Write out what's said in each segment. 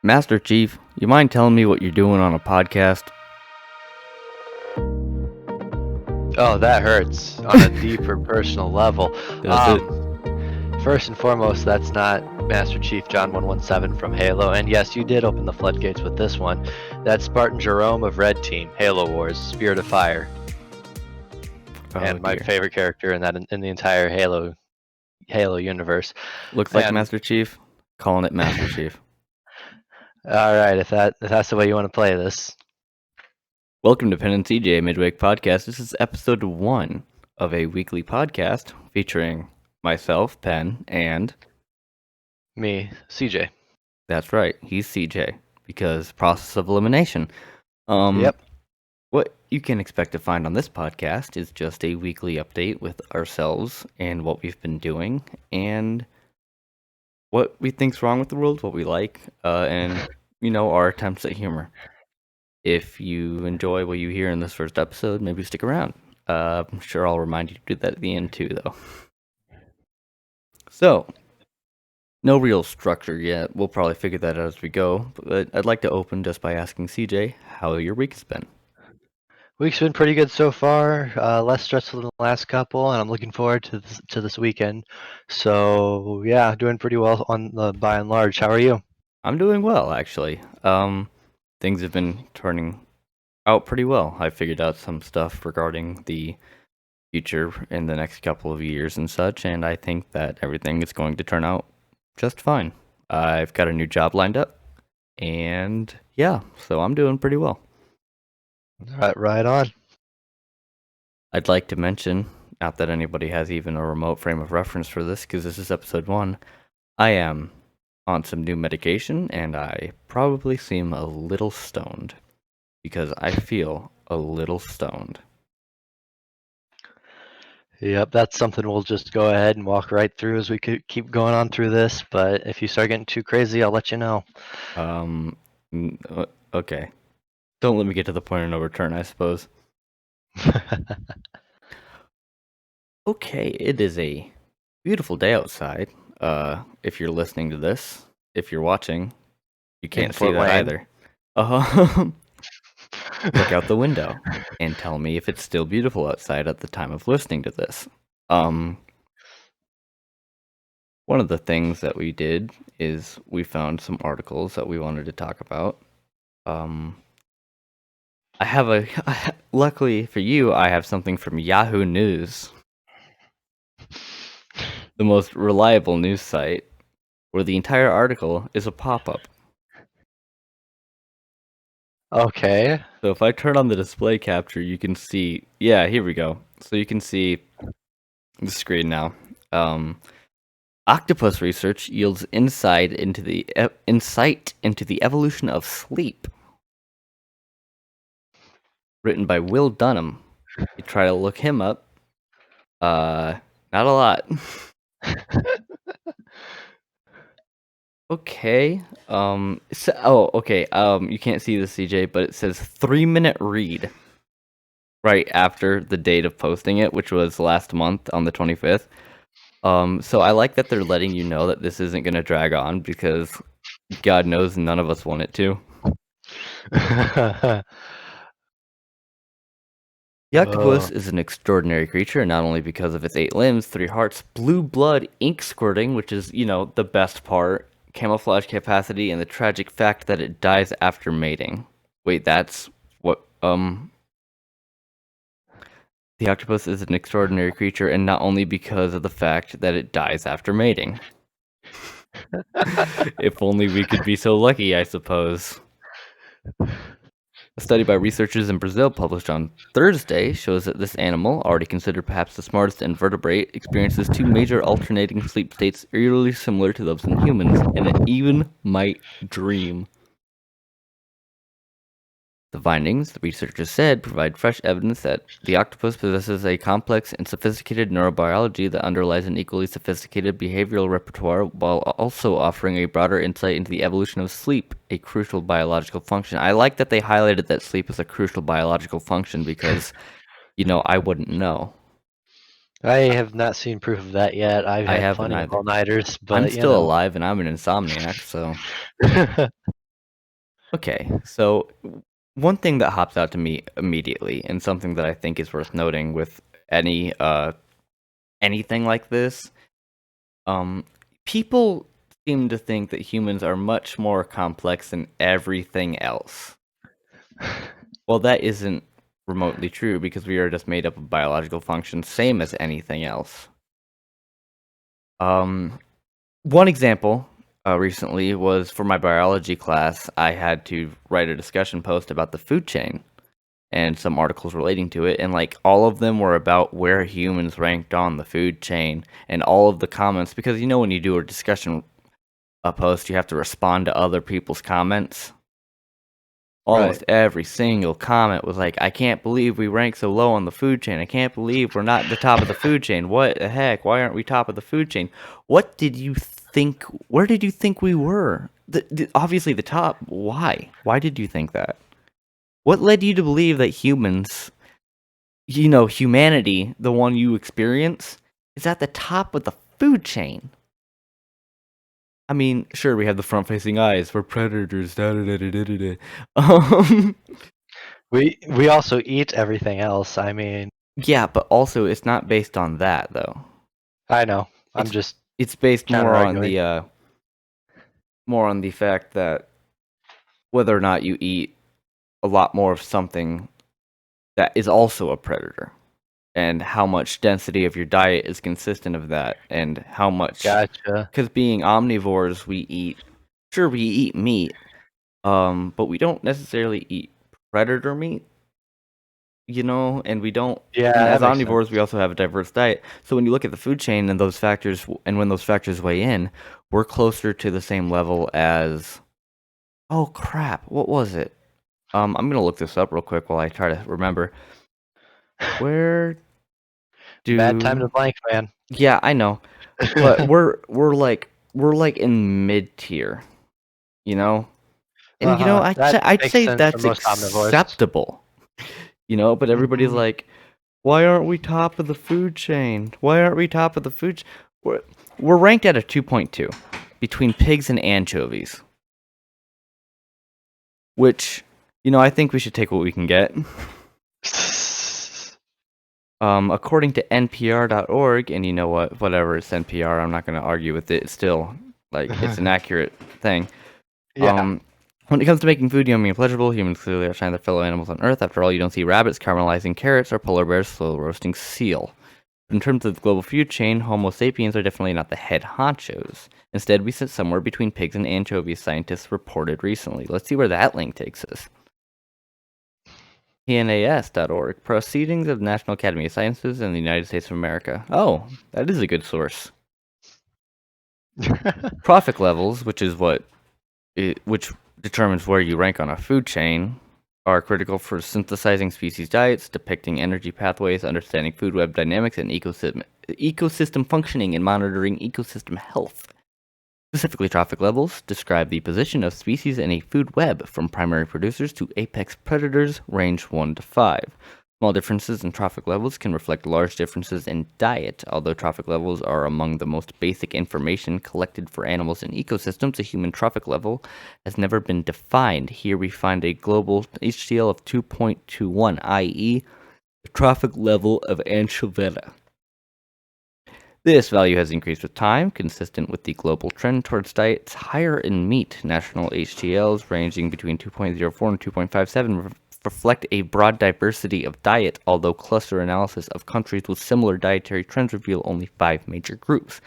Master Chief, you mind telling me what you're doing on a podcast? Oh, that hurts on a deeper personal level. Does it? First and foremost, that's not Master Chief John 117 from Halo, and yes, you did open the floodgates with this one. That's Spartan Jerome of Red Team, Halo Wars, Spirit of Fire, and my dear. favorite character in the entire Halo universe. Looks like And Master Chief. Calling it Master Chief. all right, if that's the way you want to play this. Welcome to Penn and CJ Midweek Podcast. This is episode 1 of a weekly podcast featuring myself, Penn, and Me, CJ. that's right, he's CJ because process of elimination. Yep. What you can expect to find on this podcast is just a weekly update with ourselves and what we've been doing and what we think's wrong with the world, what we like, and our attempts at humor. If you enjoy what you hear in this first episode, maybe stick around. I'm sure I'll remind you to do that at the end too, though. So, no real structure yet. We'll probably figure that out as we go. But I'd like to open just by asking CJ how your week has been. Week's been pretty good so far. Less stressful than the last couple, and I'm looking forward to this weekend. So yeah, doing pretty well on the by and large. How are you? I'm doing well, actually. Things have been turning out pretty well. I figured out some stuff regarding the future in the next couple of years and such, and I think that everything is going to turn out just fine. I've got a new job lined up, and yeah, so I'm doing pretty well. Right on. I'd like to mention, not that anybody has even a remote frame of reference for this, because this is episode 1, I am on some new medication, and I probably seem a little stoned, because I feel a little stoned. Yep, that's something we'll just go ahead and walk right through as we keep going on through this. But if you start getting too crazy, I'll let you know. Okay. Don't let me get to the point of no return, I suppose. Okay, it is a beautiful day outside. If you're listening to this, if you're watching, you can't see Fort that Wayne. either. Look out the window and tell me if it's still beautiful outside at the time of listening to this. One of the things that we did is we found some articles that we wanted to talk about. Luckily for you, I have something from Yahoo News, the most reliable news site, where the entire article is a pop-up. Okay. So if I turn on the display capture, you can see, yeah, here we go. So you can see the screen now. Octopus research yields insight into the evolution of sleep. Written by Will Dunham. You try to look him up. Not a lot. Okay. Okay. You can't see the CJ, but it says 3-minute read. Right after the date of posting it, which was last month on the 25th. So I like that they're letting you know that this isn't going to drag on because God knows none of us want it to. The octopus is an extraordinary creature, not only because of its 8 limbs, 3 hearts, blue blood, ink squirting, which is, the best part, camouflage capacity, and the tragic fact that it dies after mating. Wait, that's what, The octopus is an extraordinary creature, and not only because of the fact that it dies after mating. If only we could be so lucky, I suppose. A study by researchers in Brazil published on Thursday shows that this animal, already considered perhaps the smartest invertebrate, experiences 2 major alternating sleep states eerily similar to those in humans, and it even might dream. The findings, the researchers said, provide fresh evidence that the octopus possesses a complex and sophisticated neurobiology that underlies an equally sophisticated behavioral repertoire while also offering a broader insight into the evolution of sleep, a crucial biological function. I like that they highlighted that sleep is a crucial biological function because, I wouldn't know. I have not seen proof of that yet. I've had haven't plenty of either. all-nighters, but I'm still alive and I'm an insomniac, so Okay, so one thing that hops out to me immediately, and something that I think is worth noting with any anything like this, um, people seem to think that humans are much more complex than everything else. Well, that isn't remotely true because we are just made up of biological functions, same as anything else. Um, One example recently was for my biology class. I had to write a discussion post about the food chain and some articles relating to it, and like all of them were about where humans ranked on the food chain, and all of the comments, because you know when you do a discussion post, you have to respond to other people's comments. Right. Almost every single comment was like, "I can't believe we rank so low on the food chain. I can't believe we're not the top of the food chain. What the heck? Why aren't we top of the food chain? What did you think? Where did you think we were? Obviously the top. Why? Why did you think that? What led you to believe that humans, humanity, the one you experience, is at the top of the food chain?" I mean, sure, we have the front-facing eyes. We're predators. Da, da, da, da, da, da, da. We also eat everything else. I mean, Yeah, but also it's not based on that though. I know. I'm It's just it's based counter arguing. more on the fact that whether or not you eat a lot more of something that is also a predator, and how much density of your diet is consistent of that, and how much, Gotcha. because being omnivores, we eat meat, but we don't necessarily eat predator meat. And we don't, Yeah, and as that makes sense. omnivores, we also have a diverse diet. So when you look at the food chain and those factors, and when those factors weigh in, we're closer to the same level as, oh crap, what was it? I'm gonna look this up real quick while I try to remember. Where Mad time to do, blank, man. yeah, I know, but we're like in mid tier, you know, and Uh-huh. That I'd makes say sense for that's most omnivores. acceptable, but everybody's Mhm. like, why aren't we top of the food chain? Why aren't we top of the food we're ranked at a 2.2 between pigs and anchovies, which, I think we should take what we can get. According to NPR.org, and you know what, whatever, it's NPR, I'm not going to argue with it. It's still, like, it's an accurate thing. Yeah. When it comes to making food yummy and pleasurable, humans clearly outshine their fellow animals on Earth. After all, you don't see rabbits caramelizing carrots or polar bears slow roasting seal. In terms of the global food chain, Homo sapiens are definitely not the head honchos. Instead, we sit somewhere between pigs and anchovies, scientists reported recently. Let's see where that link takes us. PNAS.org, Proceedings of the National Academy of Sciences in the United States of America. Oh, that is a good source. Trophic levels, which determines where you rank on a food chain, are critical for synthesizing species diets, depicting energy pathways, understanding food web dynamics, and ecosystem functioning, and monitoring ecosystem health. Specifically, trophic levels describe the position of species in a food web from primary producers to apex predators, range 1 to 5. Small differences in trophic levels can reflect large differences in diet. Although trophic levels are among the most basic information collected for animals and ecosystems, a human trophic level has never been defined. Here we find a global HDL of 2.21, i.e., the trophic level of anchoveta. This value has increased with time, consistent with the global trend towards diets higher in meat. National HDLs ranging between 2.04 and 2.57 reflect a broad diversity of diet, although cluster analysis of countries with similar dietary trends reveal only 5 major groups.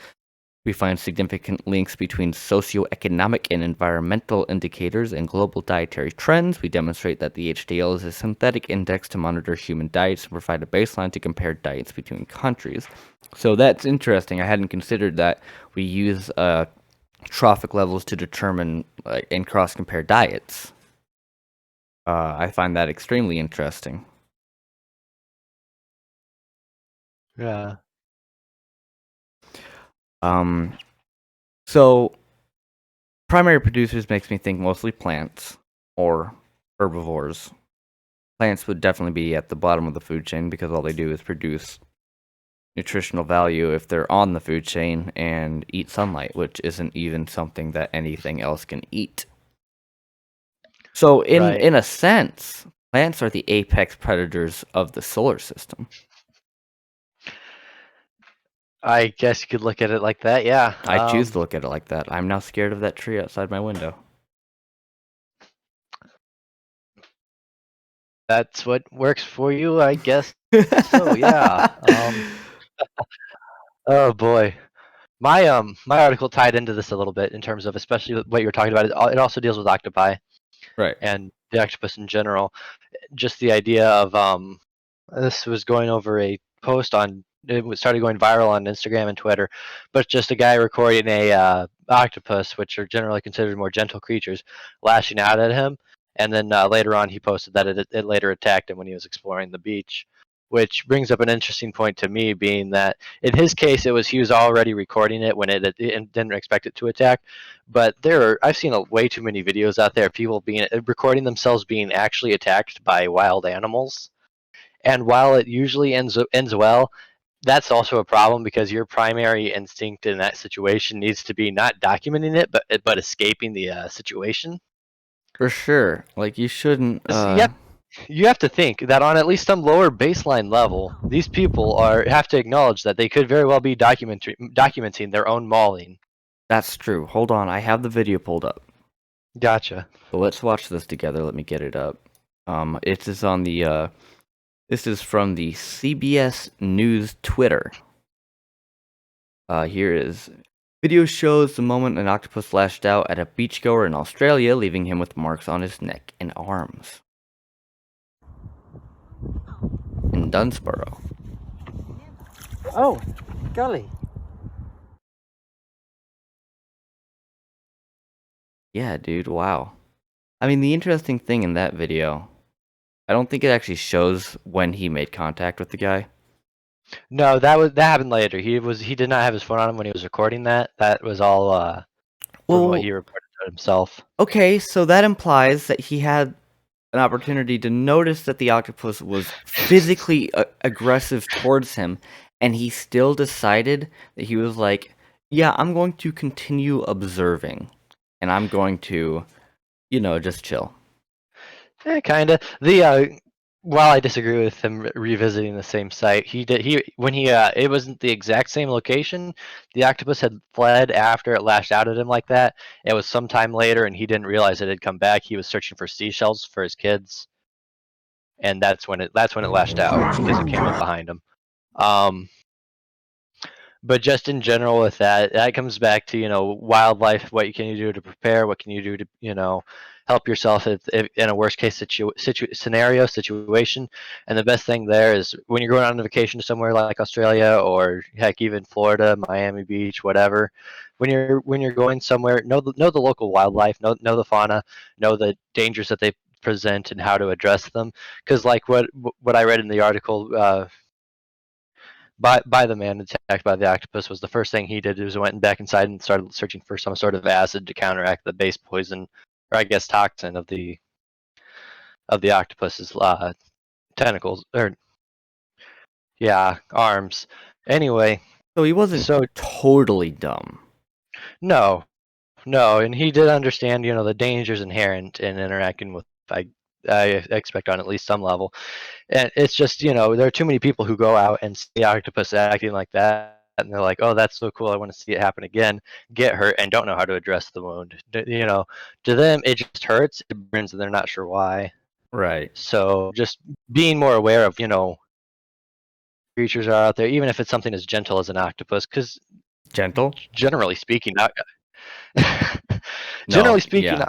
We find significant links between socioeconomic and environmental indicators and global dietary trends. We demonstrate that the HDL is a synthetic index to monitor human diets and provide a baseline to compare diets between countries. So that's interesting. I hadn't considered that we use trophic levels to determine and cross-compare diets. I find that extremely interesting. Yeah. So primary producers makes me think mostly plants or herbivores. Plants would definitely be at the bottom of the food chain because all they do is produce nutritional value if they're on the food chain and eat sunlight, which isn't even something that anything else can eat. So in Right. in a sense, plants are the apex predators of the solar system. I guess you could look at it like that. Yeah. I choose to look at it like that. I'm now scared of that tree outside my window. That's what works for you, I guess. So yeah. Oh boy. My article tied into this a little bit in terms of especially what you were talking about. It also deals with octopi Right. and the octopus in general. Just the idea of this was going over a post on started going viral on Instagram and Twitter, but just a guy recording a octopus, which are generally considered more gentle creatures, lashing out at him, and then later on he posted that it later attacked him when he was exploring the beach, which brings up an interesting point to me, being that in his case he was already recording it when it didn't expect it to attack, but I've seen way too many videos out there of people being recording themselves being actually attacked by wild animals, and while it usually ends well, that's also a problem because your primary instinct in that situation needs to be not documenting it, but escaping the situation. For sure. Like you shouldn't 'Cause you have to think that on at least some lower baseline level, these people are have to acknowledge that they could very well be documenting their own mauling. That's true. Hold on, I have the video pulled up. Gotcha. So let's watch this together. Let me get it up. It is on the this is from the CBS News Twitter. Here is video shows the moment an octopus lashed out at a beachgoer in Australia, leaving him with marks on his neck and arms. In Dunsborough. Oh, golly. Yeah, dude, wow. I mean, the interesting thing in that video, I don't think it actually shows when he made contact with the guy. No, that happened later. He did not have his phone on him when he was recording that. That was all from what Well, he reported to himself. okay, so that implies that he had an opportunity to notice that the octopus was physically aggressive towards him, and he still decided that he was like, yeah, I'm going to continue observing, and I'm going to, just chill. Kinda. While I disagree with him revisiting the same site, he did he when he it wasn't the exact same location. The octopus had fled after it lashed out at him like that. It was sometime later, and he didn't realize it had come back. He was searching for seashells for his kids, and that's when it lashed out because it came up behind him. Um, but just in general with that comes back to wildlife. What can you do to prepare? What can you do to help yourself if in a worst case situation? And the best thing there is when you're going on a vacation somewhere like Australia or heck even Florida, Miami Beach, whatever. When you're going somewhere, know the local wildlife, know the fauna, know the dangers that they present and how to address them. Because like what I read in the article, by the man attacked by the octopus, was the first thing he did was went back inside and started searching for some sort of acid to counteract the base poison, or I guess toxin of the octopus's tentacles, or yeah, arms. Anyway, So he wasn't so totally dumb. no, no, and he did understand the dangers inherent in interacting with. I expect on at least some level. And it's just, there are too many people who go out and see the octopus acting like that, and they're like, "Oh, that's so cool! I want to see it happen again." Get hurt and don't know how to address the wound. To them it just hurts, it burns, and they're not sure why. Right. So just being more aware of creatures are out there, even if it's something as gentle as an octopus, because Gentle? generally speaking, No, generally speaking, yeah.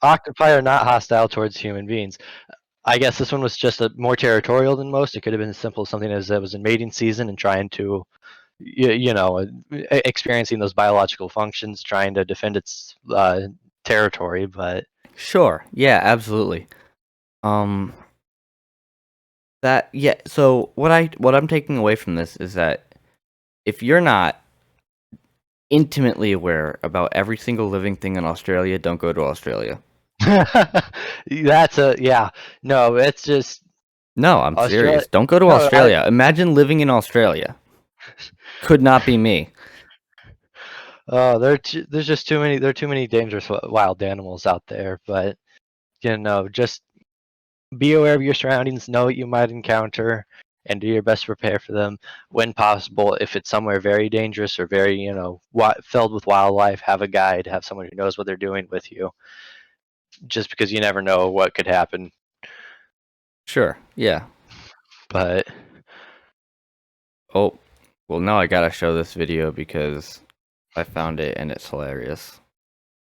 octopi are not hostile towards human beings. I guess this one was just more territorial than most. It could have been as simple as something as it was in mating season and trying to, experiencing those biological functions, trying to defend its territory. But Sure. Yeah, absolutely. Um so what I'm taking away from this is that if you're not intimately aware about every single living thing in Australia, don't go to Australia. yeah. No, it's just No, I'm Australia. serious. Don't go to No, Australia. Imagine living in Australia. Could not be me. there's just too many. There are too many dangerous wild animals out there. But just be aware of your surroundings, know what you might encounter, and do your best to prepare for them when possible. If it's somewhere very dangerous or very, filled with wildlife, have a guide, have someone who knows what they're doing with you, just because you never know what could happen. Sure. Yeah. But Oh, well, now I gotta show this video because I found it and it's hilarious.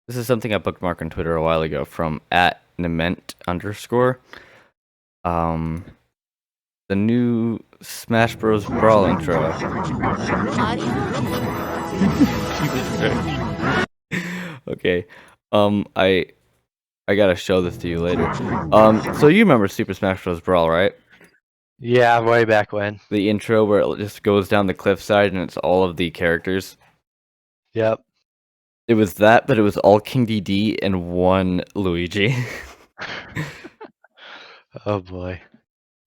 This is something I bookmarked on Twitter a while ago from @Nement_. The new Smash Bros. Brawl intro. Okay. I gotta show this to you later. So you remember Super Smash Bros. Brawl, right? yeah, way back when. The intro where it just goes down the cliffside and it's all of the characters. Yep. It was that, but it was all King DD and one Luigi. Oh boy.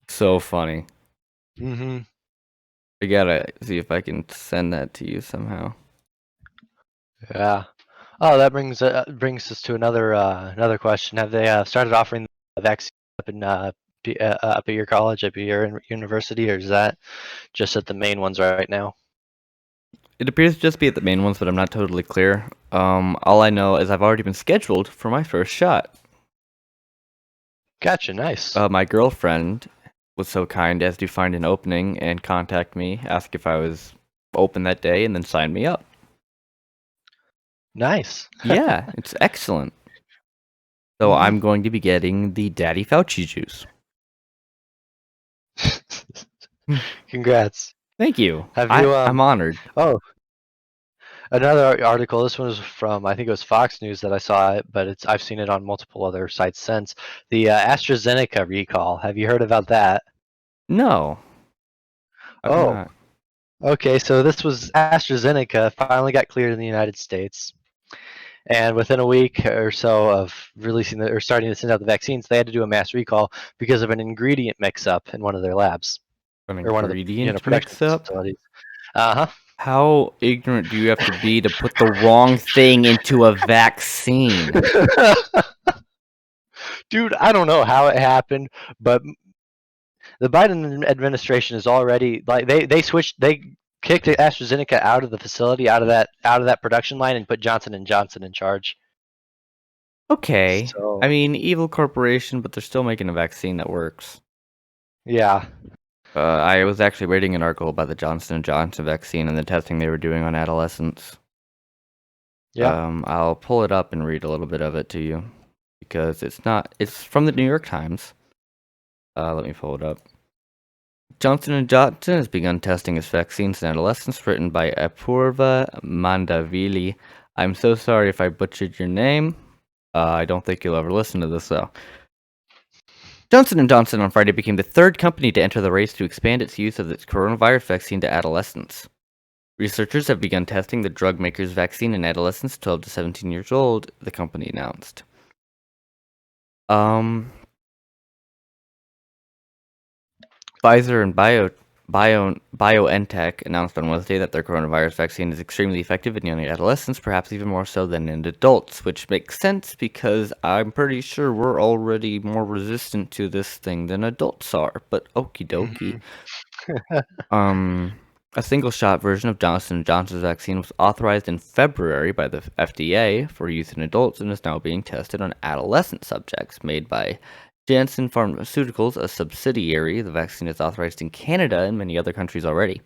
So funny. Mm-hmm. I gotta see if I can send that to you somehow. Yeah. Oh, that brings us to another question. Have they started offering the vaccine up up at your college, up at your university, or is that just at the main ones right now? It appears to just be at the main ones, but I'm not totally clear. All I know is I've already been scheduled for my first shot. Gotcha. Nice. My girlfriend was so kind as to find an opening and contact me, ask if I was open that day, and then sign me up. Nice. Yeah, it's excellent. So I'm going to be getting the Daddy Fauci juice. Congrats. Thank you. Have you? I'm honored. Oh, another article. This one was from, I think it was Fox News that I saw it, but I've seen it on multiple other sites since. The AstraZeneca recall. Have you heard about that? No. I've Oh, not. okay. So this was AstraZeneca finally got cleared in the United States, and within a week or so of releasing or starting to send out the vaccines, they had to do a mass recall because of an ingredient mix-up in one of their labs An or one of the ingredient production mix-up? facilities. Uh-huh. How ignorant do you have to be to put the wrong thing into a vaccine? Dude, I don't know how it happened, but the Biden administration is already like they kicked AstraZeneca out of the facility, out of that production line, and put Johnson & Johnson in charge. Okay. So I mean, evil corporation, but they're still making a vaccine that works. yeah. I was actually reading an article about the Johnson & Johnson vaccine and the testing they were doing on adolescents. Yeah. I'll pull it up and read a little bit of it to you because it's from the New York Times. Let me pull it up. Johnson & Johnson has begun testing its vaccines in adolescents, written by Apurva Mandavili. I'm so sorry if I butchered your name. I don't think you'll ever listen to this, though. Johnson & Johnson on Friday became the third company to enter the race to expand its use of its coronavirus vaccine to adolescents. Researchers have begun testing the drug maker's vaccine in adolescents 12 to 17 years old, the company announced. Pfizer and BioNTech announced on Wednesday that their coronavirus vaccine is extremely effective in young adolescents, perhaps even more so than in adults, which makes sense because I'm pretty sure we're already more resistant to this thing than adults are, but okie dokie. A single-shot version of Johnson & Johnson's vaccine was authorized in February by the FDA for use in adults and is now being tested on adolescent subjects, made by Janssen Pharmaceuticals, a subsidiary. The vaccine is authorized in Canada and many other countries already.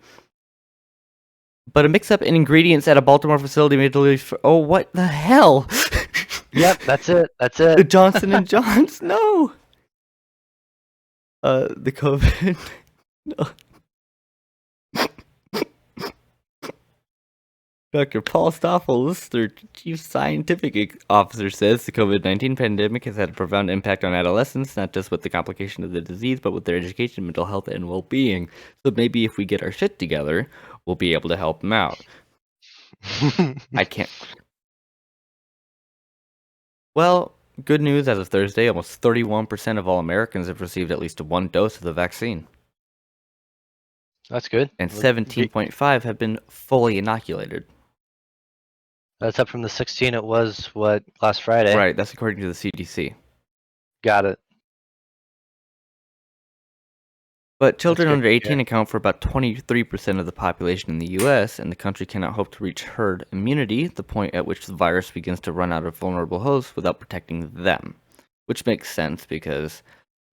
But a mix-up in ingredients at a Baltimore facility made delivery oh, what the hell? Yep, that's it. That's it. Johnson & Johnson, no! The COVID... no. Dr. Paul Stoffels, their chief scientific officer, says the COVID-19 pandemic has had a profound impact on adolescents, not just with the complication of the disease, but with their education, mental health, and well-being. So maybe if we get our shit together, we'll be able to help them out. I can't... Well, good news, as of Thursday, almost 31% of all Americans have received at least one dose of the vaccine. That's good. And 17.5 have been fully inoculated. That's up from the 16 it was, last Friday? Right, that's according to the CDC. Got it. But That's children good under to hear. 18 account for about 23% of the population in the US, and the country cannot hope to reach herd immunity, the point at which the virus begins to run out of vulnerable hosts without protecting them. Which makes sense because,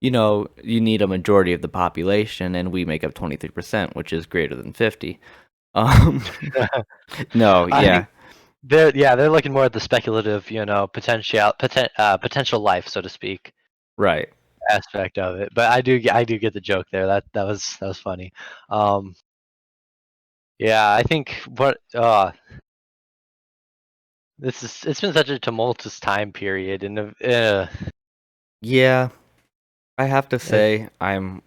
you need a majority of the population, and we make up 23%, which is greater than 50. Um, no, I think yeah, they're looking more at the speculative, potential life, so to speak, right. aspect of it. But I do get the joke there. That was funny. Um, yeah, I think it's been such a tumultuous time period, and Yeah, I have to it, say I'm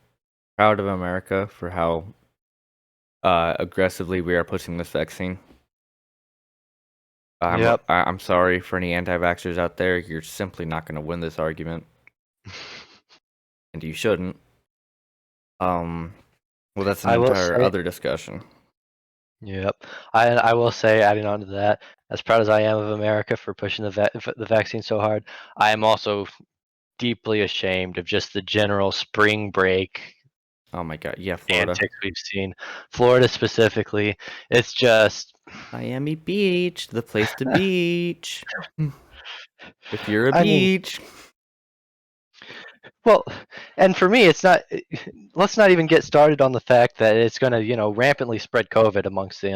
proud of America for how aggressively we are pushing this vaccine. yep. I'm sorry for any anti-vaxxers out there. You're simply not going to win this argument, and you shouldn't. Um, well, that's an I will entire say, other discussion. yep. I will say, adding on to that, as proud as I am of America for pushing the vaccine so hard, I am also deeply ashamed of just the general spring break Oh my God, yeah, Florida, antics we've seen. Florida specifically, it's just Miami Beach, the place to beach. If you're a I mean, beach, well, and for me, it's not. Let's not even get started on the fact that it's going to, rampantly spread COVID amongst the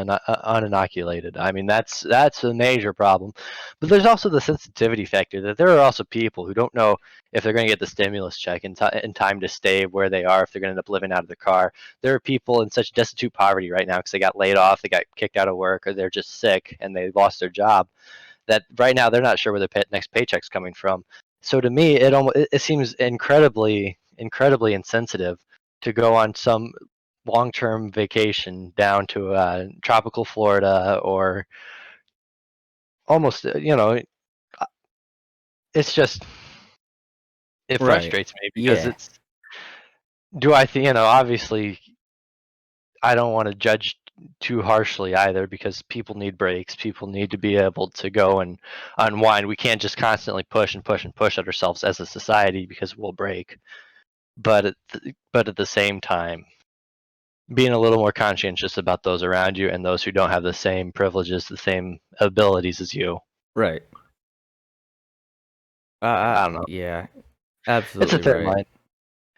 uninoculated. I mean, that's a major problem. But there's also the sensitivity factor that there are also people who don't know if they're going to get the stimulus check in time to stay where they are, if they're going to end up living out of their car. There are people in such destitute poverty right now because they got laid off, they got kicked out of work, or they're just sick and they lost their job. That right now they're not sure where their next paycheck's coming from. So to me, it seems incredibly insensitive to go on some long-term vacation down to tropical Florida or almost it's just it right? frustrates me because Yeah, it's do I think obviously I don't want to judge too harshly either because people need breaks. People need to be able to go and unwind. We can't just constantly push and push and push at ourselves as a society because we'll break. But at the same time, being a little more conscientious about those around you and those who don't have the same privileges, the same abilities as you. right. I don't know. Yeah, It's a absolutely thin right. line.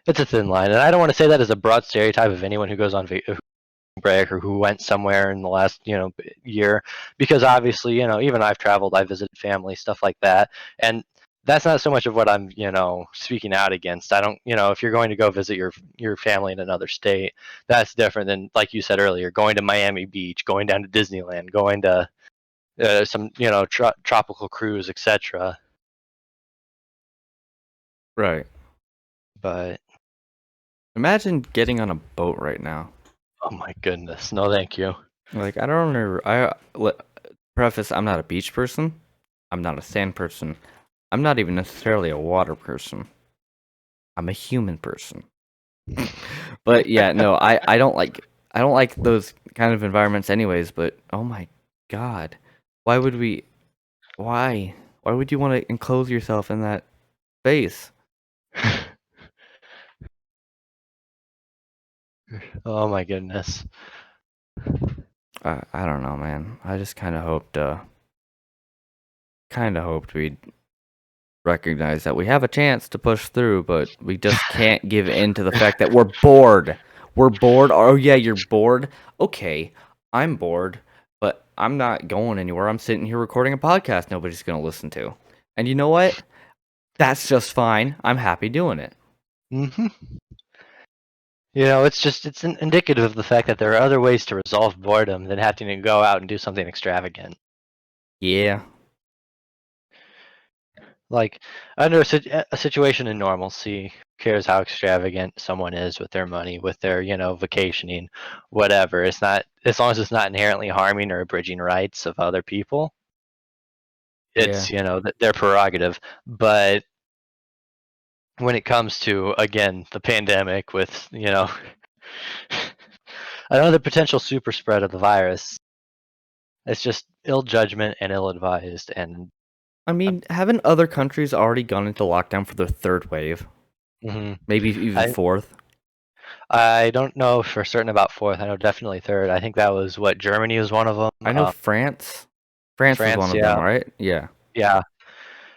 It's a thin line, and I don't want to say that as a broad stereotype of anyone who goes on break or who went somewhere in the last year, because obviously even I've traveled, I visited family, stuff like that, and that's not so much of what I'm speaking out against. I don't if you're going to go visit your family in another state, that's different than, like you said earlier, going to Miami Beach, going down to Disneyland, going to some tropical cruise, etc. Right. But Imagine getting on a boat right now. oh my goodness, no thank you. Like, I don't know. Preface, I'm not a beach person. I'm not a sand person. I'm not even necessarily a water person. I'm a human person. But yeah, no, I don't like those kind of environments anyways, but oh my God. Why would we why? Why would you want to enclose yourself in that space? Oh my goodness. I don't know, man. I just kind of hoped we'd recognize that we have a chance to push through, but we just can't give in to the fact that we're bored. We're bored. Oh yeah, you're bored. Okay, I'm bored, but I'm not going anywhere. I'm sitting here recording a podcast nobody's going to listen to. And you know what? That's just fine. I'm happy doing it. hmm it's indicative of the fact that there are other ways to resolve boredom than having to go out and do something extravagant. Yeah. Like under a situation in normalcy, who cares how extravagant someone is with their money, with their vacationing, whatever. It's not, as long as it's not inherently harming or abridging rights of other people. Yeah. It's their prerogative. But when it comes to, again, the pandemic with another potential super spread of the virus, it's just ill judgment and ill advised, and I mean, haven't other countries already gone into lockdown for their third wave? hmm Maybe even I fourth? I don't know for certain about fourth. I know definitely third. I think that was what Germany was one of them. I know France. France was one France, of them, yeah, right? Yeah. yeah.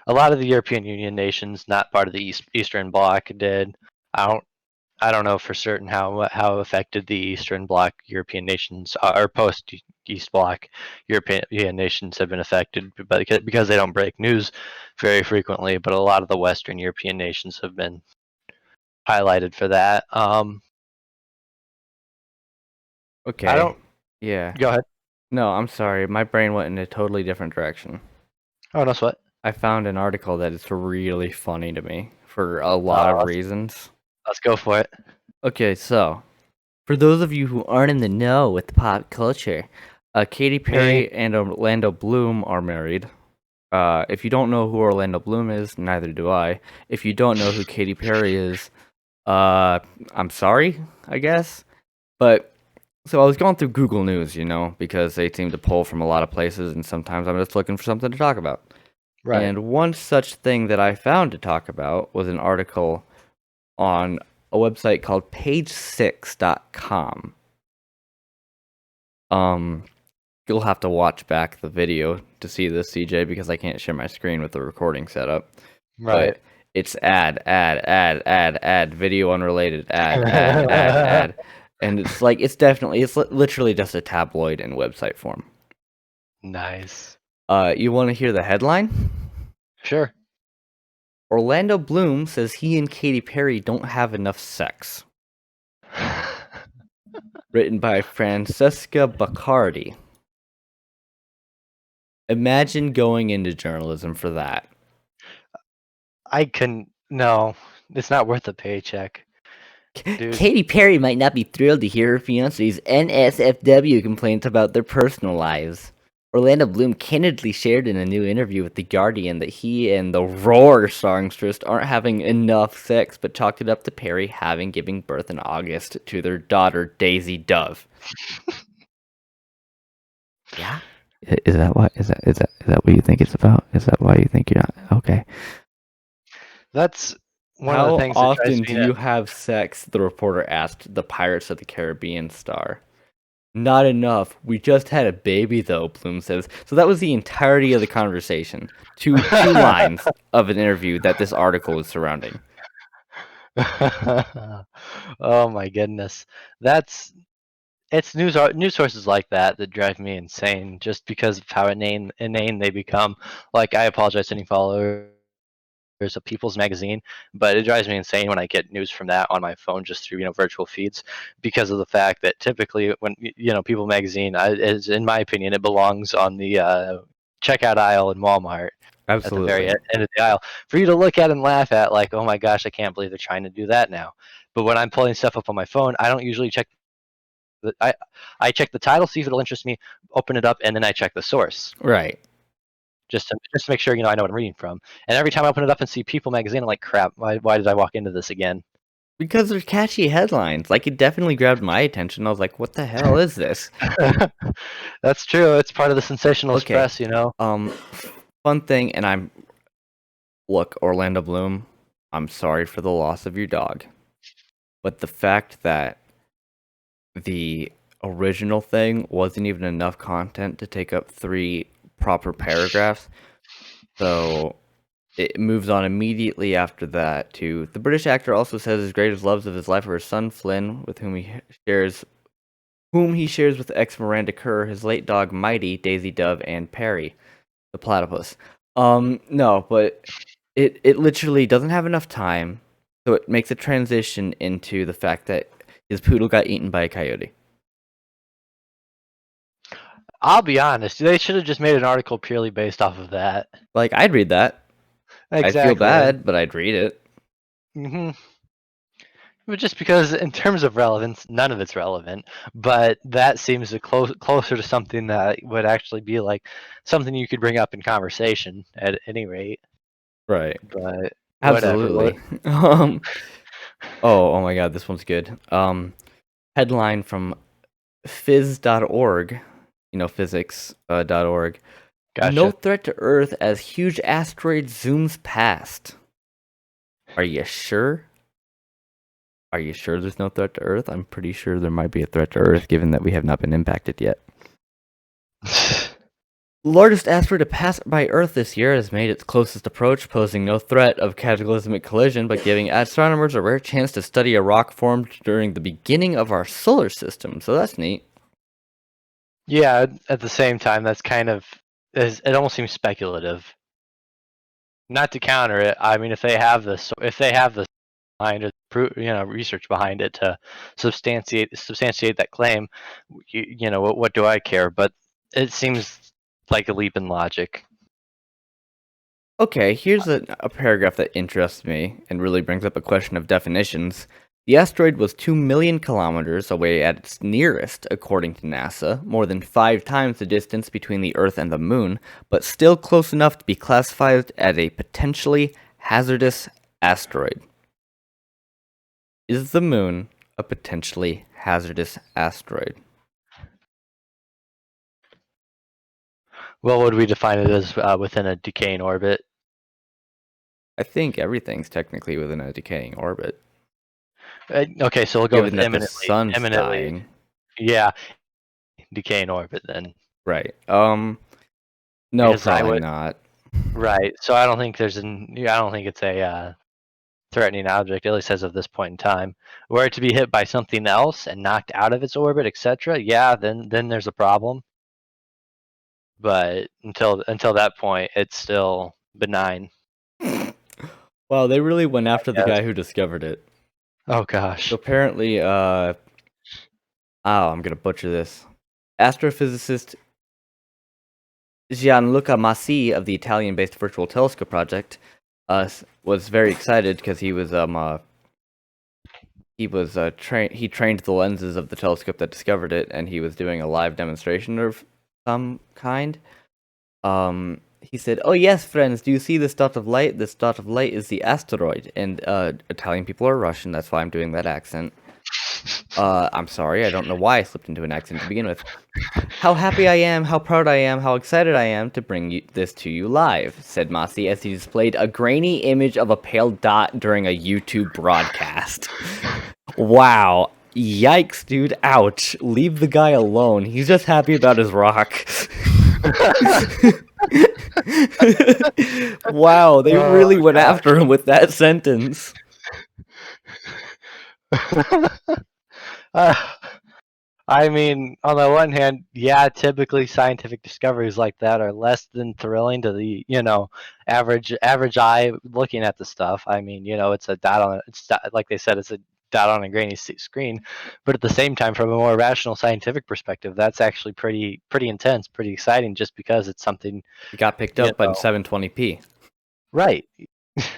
A lot of the European Union nations, not part of the Eastern Bloc, did. I don't I don't know for certain how affected the Eastern Bloc European nations or post East Bloc European nations have been affected, but because they don't break news very frequently. But a lot of the Western European nations have been highlighted for that. I Okay. don't. Yeah. Go ahead. No, I'm sorry. My brain went in a totally different direction. Oh, no sweat. I found an article that is really funny to me for a lot Uh, of let's, reasons. let's go for it. Okay, so for those of you who aren't in the know with pop culture, Katy Me. Perry and Orlando Bloom are married. If you don't know who Orlando Bloom is, neither do I. If you don't know who Katy Perry is, uh, I'm sorry, I guess. But so I was going through Google News, because they seem to pull from a lot of places, and sometimes I'm just looking for something to talk about. Right. And one such thing that I found to talk about was an article on a website called page6.com. Um, you'll have to watch back the video to see this, CJ, because I can't share my screen with the recording setup. Right. But it's ad, video unrelated, ad. And it's literally just a tabloid in website form. Nice. You want to hear the headline? Sure. Orlando Bloom says he and Katy Perry don't have enough sex. Written by Francesca Baccardi. Imagine going into journalism for that. I can no. It's not worth a paycheck, dude. Katy Perry might not be thrilled to hear her fiance's NSFW complaints about their personal lives. Orlando Bloom candidly shared in a new interview with The Guardian that he and the Roar songstress aren't having enough sex, but chalked it up to Perry having given birth in August to their daughter, Daisy Dove. Yeah? Is that what you think it's about? Is that why you think you're not okay? That's one of the How things that drives often me do nuts. you have sex? The reporter asked the Pirates of the Caribbean star. Not enough. We just had a baby, though, Bloom says. So that was the entirety of the conversation. Two lines of an interview that this article is surrounding. Oh my goodness. That's it's news sources like that that drive me insane just because of how inane they become. Like I apologize to any followers of People's Magazine, but it drives me insane when I get news from that on my phone just through virtual feeds because of the fact that typically when People Magazine is in my opinion it belongs on the checkout aisle in Walmart at the very Absolutely. end of the aisle for you to look at and laugh at like, oh my gosh, I can't believe they're trying to do that now. But when I'm pulling stuff up on my phone, I don't usually check the I check the title, see if it'll interest me, open it up, and then I check the source Right. just to make sure I know what I'm reading from. And every time I open it up and see People Magazine, I'm like, crap, why did I walk into this again? Because they're catchy headlines. Like, it definitely grabbed my attention. I was like, what the hell is this? That's true. It's part of the sensationalist Okay. press. Fun thing, and look, Orlando Bloom, I'm sorry for the loss of your dog. But the fact that the original thing wasn't even enough content to take up 3 proper paragraphs. So it moves on immediately after that to the British actor also says his greatest loves of his life are his son Flynn, with whom he shares with ex Miranda Kerr, his late dog Mighty, Daisy Dove, and Perry, the platypus. No, but it literally doesn't have enough time, so it makes a transition into the fact that his poodle got eaten by a coyote. I'll be honest. They should have just made an article purely based off of that. Like, I'd read that. I'd feel Exactly. bad, but I'd read it. hmm But just because, in terms of relevance, none of it's relevant. But that seems to closer to something that would actually be like something you could bring up in conversation at any rate. Right. But whatever. Absolutely. Um, oh my god, this one's good. Headline from phys.org, physics.org. No Gotcha. threat to Earth as huge asteroid zooms past. Are you sure? Are you sure there's no threat to Earth? I'm pretty sure there might be a threat to Earth, given that we have not been impacted yet. The largest asteroid to pass by Earth this year has made its closest approach, posing no threat of cataclysmic collision, but giving astronomers a rare chance to study a rock formed during the beginning of our solar system. So that's neat. Yeah, at the same time, that's kind of it almost seems speculative. Not to counter it, I mean, if they have this behind it, research behind it to substantiate that claim, what do I care? But it seems like a leap in logic. Okay, here's a paragraph that interests me and really brings up a question of definitions. The asteroid was 2 million kilometers away at its nearest, according to NASA, more than 5 times the distance between the Earth and the Moon, but still close enough to be classified as a potentially hazardous asteroid. Is the Moon a potentially hazardous asteroid? What would we define it as within a decaying orbit? I think everything's technically within a decaying orbit, Okay, so we'll go given with that the imminently. sun's Imminently, dying. yeah, decaying orbit then. Right. No, Because I probably would not. right. So I don't think I don't think it's a threatening object, at least as of this point in time. Were it to be hit by something else and knocked out of its orbit, etc., yeah, then there's a problem. But until that point, it's still benign. Wow, they really went after the Yes. guy who discovered it. Oh So gosh. apparently, I'm gonna butcher this. Astrophysicist Gianluca Massi of the Italian-based Virtual Telescope Project was very excited because he trained the lenses of the telescope that discovered it, and he was doing a live demonstration of some kind. He said, "Oh yes, friends, do you see this dot of light? This dot of light is the asteroid." And Italian people are Russian, that's why I'm doing that accent. I'm sorry, I don't know why I slipped into an accent to begin with. "How happy I am, how proud I am, how excited I am to bring this to you live," said Masi as he displayed a grainy image of a pale dot during a YouTube broadcast. Wow. Yikes, dude. Ouch. Leave the guy alone. He's just happy about his rock. Wow, they really went after him with that sentence. I mean, on the one hand, yeah, typically scientific discoveries like that are less than thrilling to the average eye looking at the stuff. I mean, it's a dot on like they said, it's a dot on a grainy screen. But at the same time, from a more rational scientific perspective, that's actually pretty intense, pretty exciting, just because it's something. It got picked up by 720p. Right.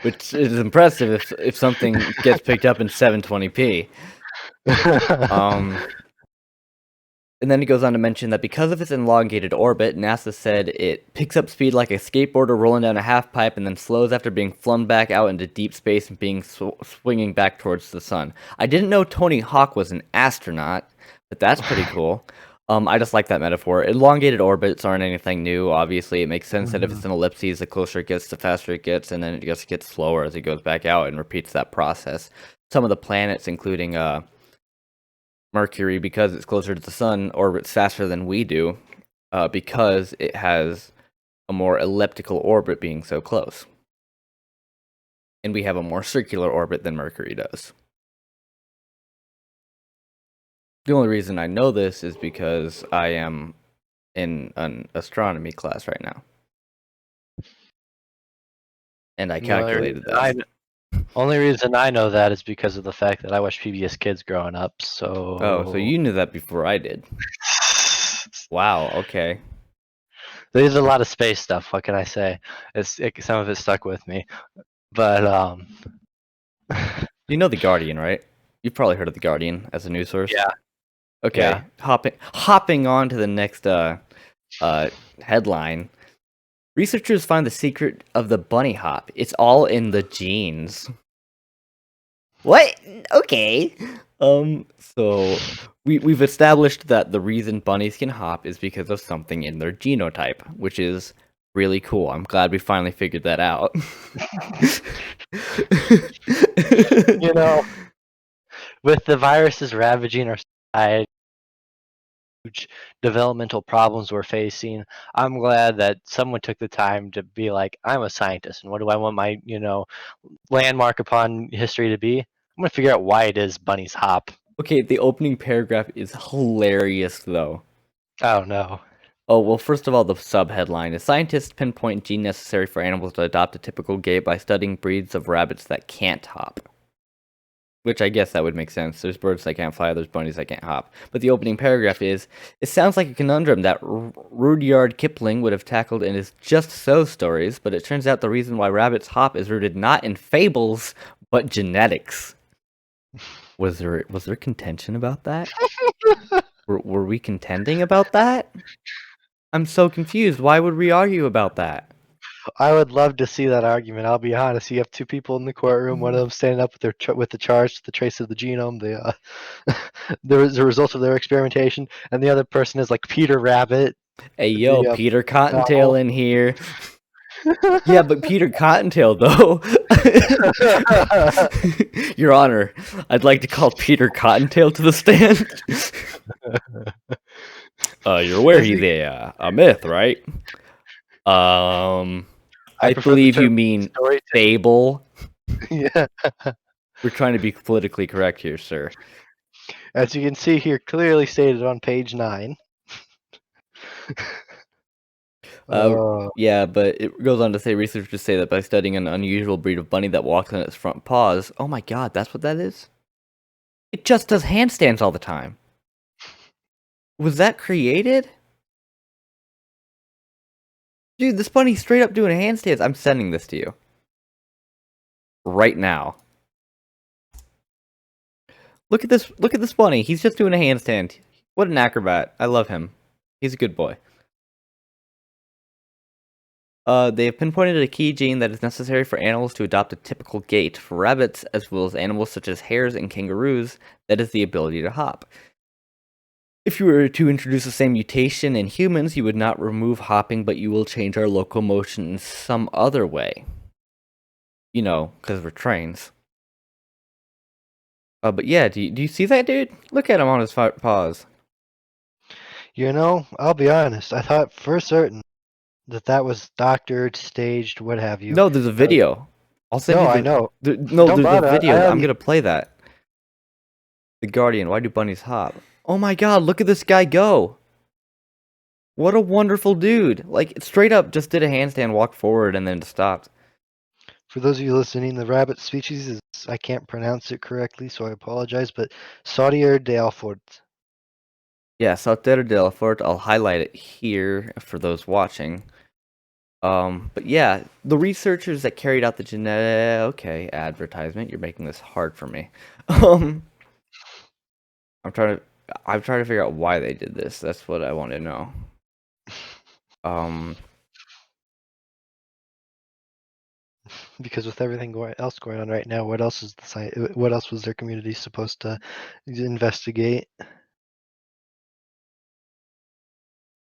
Which is impressive if something gets picked up in 720p. And then he goes on to mention that because of its elongated orbit, NASA said it picks up speed like a skateboarder rolling down a half pipe and then slows after being flung back out into deep space and being swinging back towards the sun. I didn't know Tony Hawk was an astronaut, but that's pretty cool. I just like that metaphor. Elongated orbits aren't anything new. Obviously, it makes sense that if it's an ellipses, the closer it gets, the faster it gets, and then it just gets slower as it goes back out and repeats that process. Some of the planets, including Mercury, because it's closer to the sun, orbits faster than we do, because it has a more elliptical orbit being so close. And we have a more circular orbit than Mercury does. The only reason I know this is because I am in an astronomy class right now. And I calculated that. Only reason I know that is because of the fact that I watched PBS Kids growing up. So. Oh, so you knew that before I did. Wow. Okay. There's a lot of space stuff. What can I say? Some of it stuck with me, but You know The Guardian, right? You've probably heard of The Guardian as a news source. Yeah. Okay. Yeah. Hopping on to the next headline. Researchers find the secret of the bunny hop. It's all in the genes. What? Okay. So we've established that the reason bunnies can hop is because of something in their genotype, which is Really cool. I'm glad we finally figured that out. You know, with the viruses ravaging our society, huge developmental problems we're facing, I'm glad that someone took the time to be like, I'm a scientist, and what do I want my, landmark upon history to be? I'm gonna figure out why it is bunnies hop. Okay, the opening paragraph is hilarious, though. Oh no. Oh, well, first of all, the subheadline is Scientists pinpoint gene necessary for animals to adopt a typical gait by studying breeds of rabbits that can't hop. Which I guess that would make sense. There's birds that can't fly, there's bunnies that can't hop. But the opening paragraph is, it sounds like a conundrum that Rudyard Kipling would have tackled in his Just So stories, but it turns out the reason why rabbits hop is rooted not in fables, but genetics. Was there contention about that? Were we contending about that? I'm so confused. Why would we argue about that? I would love to see that argument. I'll be honest. You have two people in the courtroom. One of them standing up with with the charge, the trace of the genome, the result of their experimentation, and the other person is like Peter Rabbit. Hey, yo, The, Peter Cottontail novel. in here. Yeah, but Peter Cottontail, though. Your Honor, I'd like to call Peter Cottontail to the stand. You're aware he's a myth, right? I prefer the believe you term mean story. fable. Yeah. We're trying to be politically correct here, sir. As you can see here, clearly stated on page 9. Yeah, but it goes on to say researchers say that by studying an unusual breed of bunny that walks on its front paws. Oh my god, that's what that is? It just does handstands all the time. Was that created? Dude, this bunny's straight up doing handstands. I'm sending this to you. Right now. Look at this bunny. He's just doing a handstand. What an acrobat. I love him. He's a good boy. They have pinpointed a key gene that is necessary for animals to adopt a typical gait. For rabbits, as well as animals such as hares and kangaroos, that is the ability to hop. If you were to introduce the same mutation in humans, you would not remove hopping, but you will change our locomotion in some other way. You know, because we're trains. But yeah, do you see that, dude? Look at him on his paws. You know, I'll be honest. I thought for certain that was doctored, staged, what have you. No, there's a video. I'll send you. I know. No, Don't there's a bother. video. I'm gonna play that. The Guardian. Why do bunnies hop? Oh my god! Look at this guy go. What a wonderful dude! Like straight up, just did a handstand, walked forward, and then stopped. For those of you listening, the rabbit species is, I can't pronounce it correctly, so I apologize, but Saudier d'Alfort. Yeah, Sauter de la Fort. I'll highlight it here for those watching. But yeah, the researchers that carried out the genetic... Okay, advertisement. You're making this hard for me. I'm trying to figure out why they did this. That's what I want to know. Because with everything else going on right now, what else is what else was their community supposed to investigate?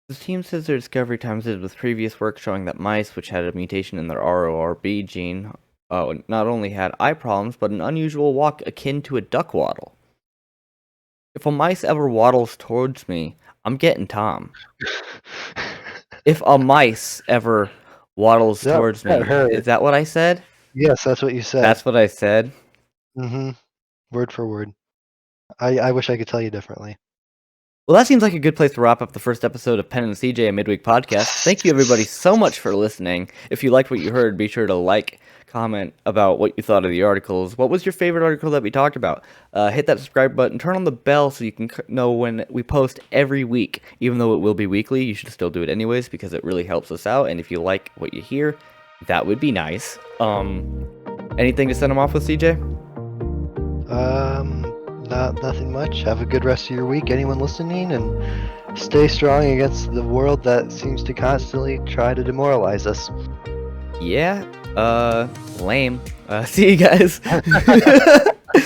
The team says their discovery coincides with previous work showing that mice, which had a mutation in their RORB gene, not only had eye problems, but an unusual walk akin to a duck waddle. If a mice ever waddles towards me, I'm getting Tom. If a mice ever waddles towards me, is that what I said? Yes, that's what you said. That's what I said? Mm-hmm. Word for word. I wish I could tell you differently. Well, that seems like a good place to wrap up the first episode of Penn and CJ, a midweek podcast. Thank you, everybody, so much for listening. If you liked what you heard, be sure to like, comment about what you thought of the articles. What was your favorite article that we talked about? Hit that subscribe button, turn on the bell so you can know when we post every week. Even though it will be weekly, you should still do it anyways because it really helps us out. And if you like what you hear, that would be nice. Anything to send them off with, CJ? Nothing much. Have a good rest of your week, anyone listening, and stay strong against the world that seems to constantly try to demoralize us. Yeah, lame. See you guys.